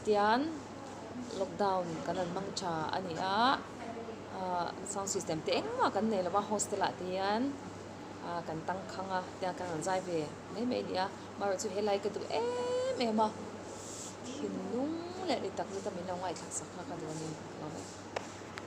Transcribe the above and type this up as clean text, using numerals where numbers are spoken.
tian lockdown kanan mangcha ania sound system te engma kan nei lawa hostel a tian kan tang khanga tian kan zai ve nei me nia mar chu helai ka du em ema thinung le ri tak ni ta min ngai thak sakha ka do ni